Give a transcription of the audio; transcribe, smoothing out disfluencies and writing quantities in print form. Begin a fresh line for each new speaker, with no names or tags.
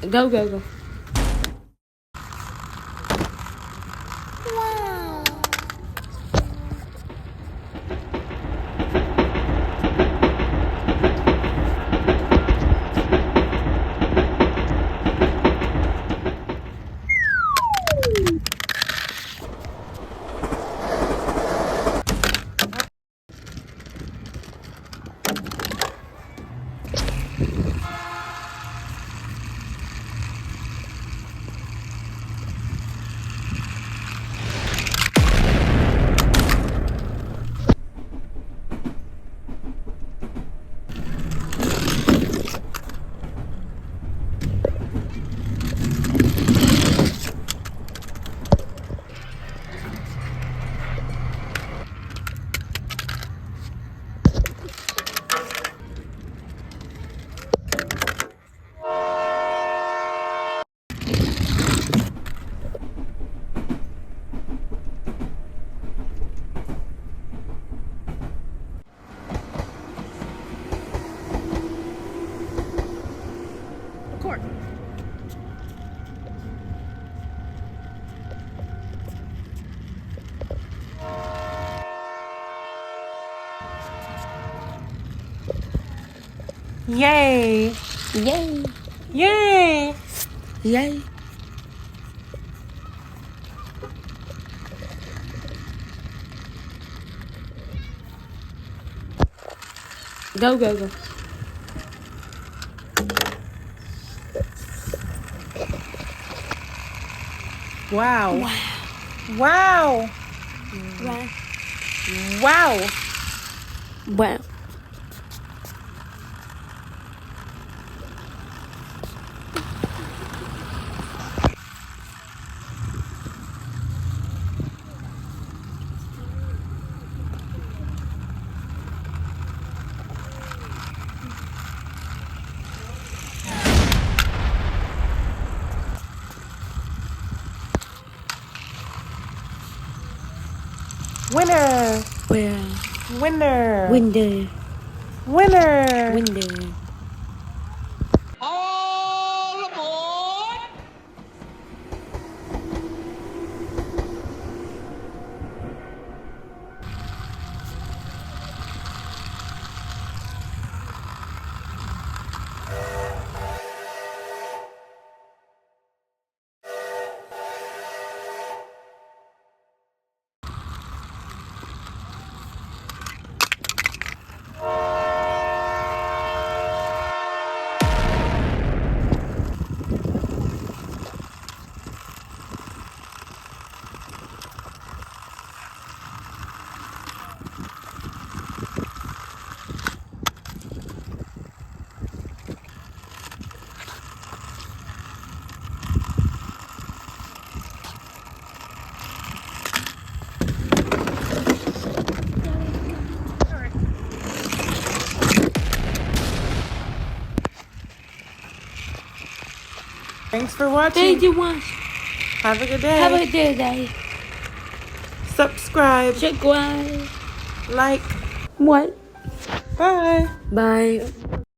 Go, go, go. Court.
Yay!
Yay.
Yay!
Yay. Go, go, go.
Wow.
Wow.
Wow.
Wow.
Wow.
Wow.
Winner.
Well,
Winner.
window.
Winner.
Window.
All aboard!
Thanks for watching.
Thank you much.
Have a good day.
Have a good day.
Subscribe.
Subscribe.
Like.
What?
Bye.
Bye.